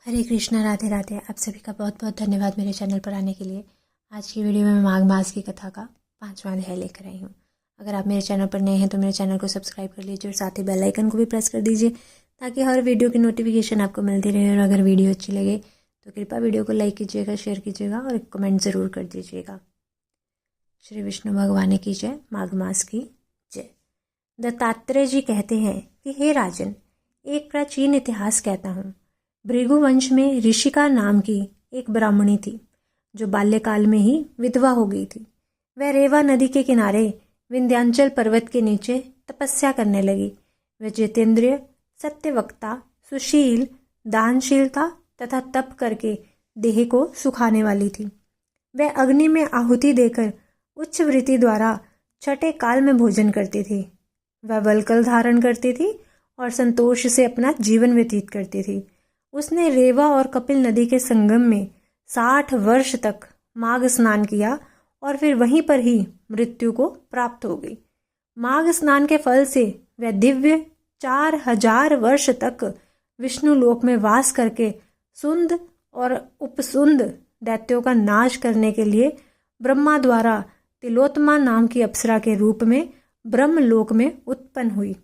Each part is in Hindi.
हरे कृष्णा, राधे राधे। आप सभी का बहुत बहुत धन्यवाद मेरे चैनल पर आने के लिए। आज की वीडियो में मैं माघ मास की कथा का 5वां अध्याय लेकर आई हूँ। अगर आप मेरे चैनल पर नए हैं तो मेरे चैनल को सब्सक्राइब कर लीजिए और साथ ही बेल आइकन को भी प्रेस कर दीजिए ताकि हर वीडियो की नोटिफिकेशन आपको मिलती रहे। और अगर वीडियो अच्छी लगे तो कृपया वीडियो को लाइक कीजिएगा, शेयर कीजिएगा और एक कमेंट ज़रूर कर दीजिएगा। श्री विष्णु भगवान की जय, माघ मास की जय। दत्तात्रेय जी कहते हैं कि हे राजन, एक प्राचीन इतिहास कहता हूँ। भृगुवंश में ऋषिका नाम की एक ब्राह्मणी थी जो बाल्यकाल में ही विधवा हो गई थी। वह रेवा नदी के किनारे विंध्याचल पर्वत के नीचे तपस्या करने लगी। वह जितेंद्रिय, सत्यवक्ता, सुशील, दानशीलता तथा तप करके देह को सुखाने वाली थी। वह अग्नि में आहुति देकर उच्च वृत्ति द्वारा छठे काल में भोजन करती थी। वह वल्कल धारण करती थी और संतोष से अपना जीवन व्यतीत करती थी। उसने रेवा और कपिल नदी के संगम में 60 वर्ष तक माघ स्नान किया और फिर वहीं पर ही मृत्यु को प्राप्त हो गई। माघ स्नान के फल से वह दिव्य 4000 वर्ष तक विष्णु लोक में वास करके सुंद और उपसुंद दैत्यों का नाश करने के लिए ब्रह्मा द्वारा तिलोत्तमा नाम की अप्सरा के रूप में ब्रह्मलोक में उत्पन्न हुई।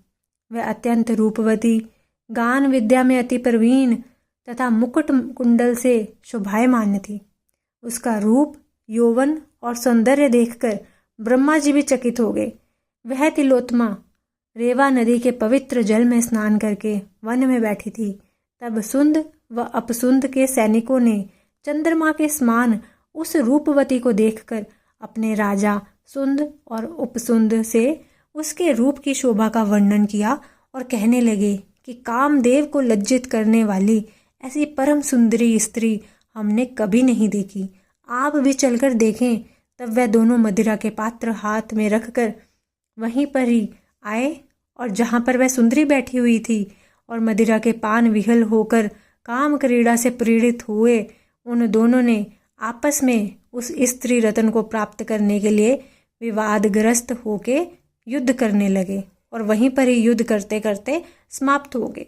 वह अत्यंत रूपवती, गान विद्या में अति प्रवीण तथा मुकुट कुंडल से शोभायमान थी। उसका रूप, यौवन और सौंदर्य देखकर ब्रह्मा जी भी चकित हो गए। वह तिलोत्तमा रेवा नदी के पवित्र जल में स्नान करके वन में बैठी थी। तब सुंद व अपसुंद के सैनिकों ने चंद्रमा के समान उस रूपवती को देखकर अपने राजा सुंद और उपसुंद से उसके रूप की शोभा का वर्णन किया और कहने लगे कि कामदेव को लज्जित करने वाली ऐसी परम सुंदरी स्त्री हमने कभी नहीं देखी। आप भी चलकर देखें। तब वह दोनों मदिरा के पात्र हाथ में रखकर वहीं पर ही आए और जहां पर वह सुंदरी बैठी हुई थी और मदिरा के पान विहल होकर काम क्रीड़ा से प्रेरित हुए, उन दोनों ने आपस में उस स्त्री रत्न को प्राप्त करने के लिए विवादग्रस्त होके युद्ध करने लगे और वहीं पर ही युद्ध करते करते समाप्त हो गए।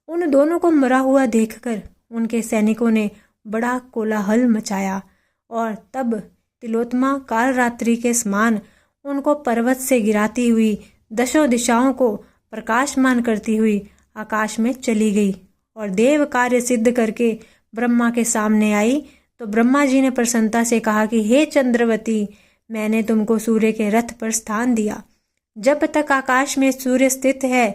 उन दोनों को मरा हुआ देखकर उनके सैनिकों ने बड़ा कोलाहल मचाया और तब तिलोत्तमा काल रात्रि के समान उनको पर्वत से गिराती हुई दशों दिशाओं को प्रकाशमान करती हुई आकाश में चली गई और देव कार्य सिद्ध करके ब्रह्मा के सामने आई। तो ब्रह्मा जी ने प्रसन्नता से कहा कि हे चंद्रवती, मैंने तुमको सूर्य के रथ पर स्थान दिया। जब तक आकाश में सूर्य स्थित है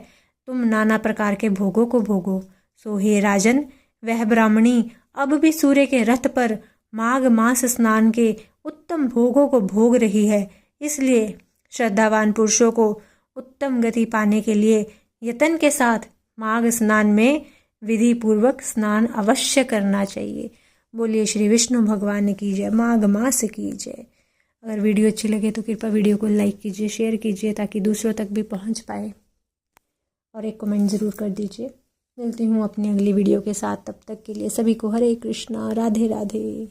तुम नाना प्रकार के भोगों को भोगो। सो हे राजन, वह ब्राह्मणी अब भी सूर्य के रथ पर माघ मास स्नान के उत्तम भोगों को भोग रही है। इसलिए श्रद्धावान पुरुषों को उत्तम गति पाने के लिए यतन के साथ माघ स्नान में विधि पूर्वक स्नान अवश्य करना चाहिए। बोलिए श्री विष्णु भगवान की जय, माघ मास की जय। अगर वीडियो अच्छी लगे तो कृपया वीडियो को लाइक कीजिए, शेयर कीजिए ताकि दूसरों तक भी पहुंच पाए और एक कमेंट ज़रूर कर दीजिए। मिलती हूँ अपनी अगली वीडियो के साथ। तब तक के लिए सभी को हरे कृष्णा, राधे राधे।